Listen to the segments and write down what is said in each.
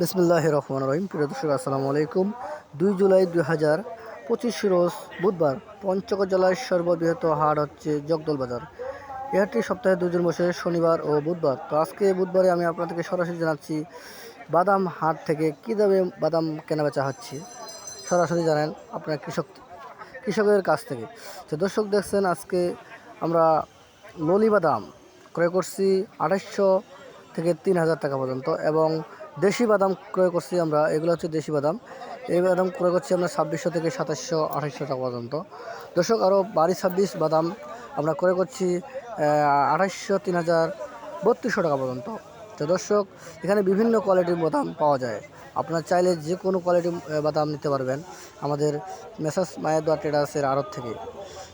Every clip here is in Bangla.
বিসমিল্লাহির রহমানির রহিম। প্রিয় দর্শক, আসসালামু আলাইকুম। 2 জুলাই 2025 রোজ বুধবার পঞ্চগড় জেলার সর্ববৃহৎ হাট হচ্ছে জগদল বাজার। এই হাটটি সপ্তাহে 2 দিন বসে, শনিবার ও বুধবার। তো আজকে বুধবারে আমি আপনাদেরকে সরাসরি জানাচ্ছি বাদাম হাট থেকে কী দামে বাদাম কেনাবেচা হচ্ছে। সরাসরি জানেন আপনার কৃষকের কাছ থেকে। তো দর্শক, দেখছেন আজকে আমরা ললি বাদাম ক্রয় করছি 2800 থেকে 3000 টাকা পর্যন্ত, এবং দেশি বাদাম ক্রয় করছি আমরা, এগুলো হচ্ছে দেশি বাদাম। এই বাদাম ক্রয় করছি আমরা 2600 থেকে 2700 2800 টাকা পর্যন্ত। দর্শক, আরও বাড়ি 26 বাদাম আমরা ক্রয় করছি 2800 3000 3200 টাকা পর্যন্ত। তো দর্শক, এখানে বিভিন্ন কোয়ালিটির বাদাম পাওয়া যায়। আপনারা চাইলে যে কোনো কোয়ালিটির বাদাম নিতে পারবেন আমাদের মেসার্স মায়াদুয়া ট্রেডার্সের আড়ত থেকে।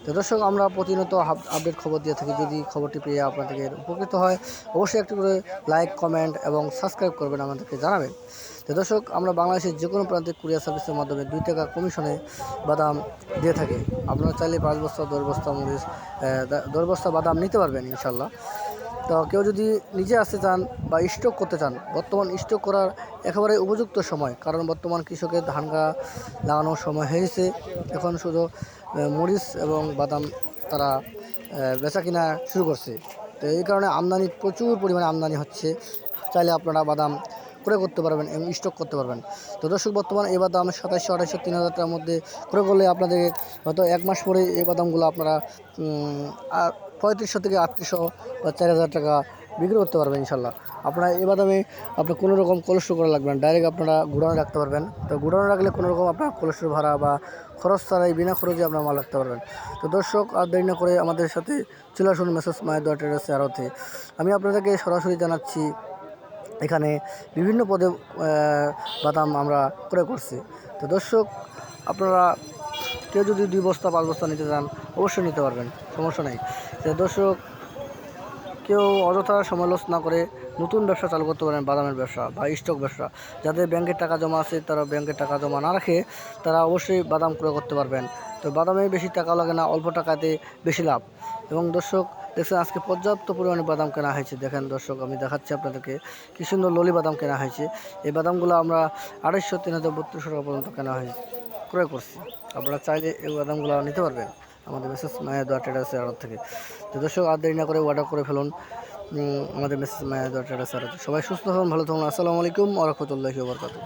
তো দর্শক, আমরা প্রতিনিয়ত আপডেট খবর দিয়ে থাকি। যদি খবরটি পেয়ে আপনাদের উপকৃত হয়, অবশ্যই একটি করে লাইক, কমেন্ট এবং সাবস্ক্রাইব করবেন, আমাদেরকে জানাবেন। তো দর্শক, আমরা বাংলাদেশের যে কোনো প্রান্তে কুরিয়ার সার্ভিসের মাধ্যমে 2 টাকা কমিশনে বাদাম দিয়ে থাকি। আপনারা চাইলে 5 বস্তা 10 বস্তা মরিচ 10 বস্তা বাদাম নিতে পারবেন ইনশাল্লাহ। তো কেউ যদি নিজে আসতে চান বা স্টক করতে চান, বর্তমান স্টক করার একেবারে উপযুক্ত সময়, কারণ বর্তমান কৃষকের ধান লাগানোর সময় হয়েছে। এখন শুধু মরিচ এবং বাদাম তারা বেচা কিনা শুরু করছে। তো এই কারণে আমদানি, প্রচুর পরিমাণে আমদানি হচ্ছে। চাইলে আপনারা বাদাম ক্রয় করতে পারবেন এবং স্টক করতে পারবেন। তো দর্শক, বর্তমানে এই বাদাম 2700 2800 3000 টাকার মধ্যে ক্রয় করলে আপনাদের হয়তো 1 মাস পরে এই বাদামগুলো আপনারা 3500 থেকে 3800 বা 4000 টাকা বিক্রি করতে পারবেন ইনশাল্লাহ। আপনারা এই বাদামে আপনার কোনো রকম কোলেস্ট্রল করা লাগবে না, ডাইরেক্ট আপনারা গুড়ানো রাখতে পারবেন। তো গুড়ানো রাখলে কোনো রকম আপনার কোলেস্ট্রল ভাড়া বা খরচ ছাড়াই বিনা খরচে আপনারা মাল রাখতে পারবেন। তো দর্শক, আর দেরি না করে আমাদের সাথে চলে আসুন মেসার্স মায়াদুয়া ট্রেডার্সের আড়তে। আমি আপনাদেরকে সরাসরি জানাচ্ছি, এখানে বিভিন্ন পদে বাদাম আমরা ক্রয় করছি। তো দর্শক, আপনারা কেউ যদি 2 বস্তা 5 বস্তা নিতে চান, অবশ্যই নিতে পারবেন, সমস্যা নেই। তো দর্শক, কেউ অযথা সময় লস না করে নতুন ব্যবসা চালু করতে পারেন, বাদামের ব্যবসা বা স্টক ব্যবসা। যাদের ব্যাংকের টাকা জমা আছে, তারা ব্যাংকের টাকা জমা না রাখে তারা অবশ্যই বাদাম ক্রয় করতে পারবেন। তো বাদামে বেশি টাকা লাগে না, অল্প টাকাতে বেশি লাভ। এবং দর্শক, দেখছেন আজকে পর্যাপ্ত পরিমাণে বাদাম কেনা হয়েছে। দেখেন দর্শক, আমি দেখাচ্ছি আপনাদেরকে কী সুন্দর ললি বাদাম কেনা হয়েছে। এই বাদামগুলো আমরা 2800 3000 3200 টাকা পর্যন্ত কেনা হয়েছে, ক্রয় করছি। আপনারা চাইলে এই বাদামগুলো নিতে পারবেন আমাদের মেসেজ মায়াদুয়া ট্রেডার্সের আড়ত থেকে। তো দর্শক, আর দেরি না করে অর্ডার করে ফেলুন আমাদের মেসেজ মায়াদুয়া ট্রেডার্সের আড়তে। সবাই সুস্থ থাকুন, ভালো থাকুন। আসসালামু আলাইকুম ওয়া রাহমাতুল্লাহি ওয়া বারাকাতুহু।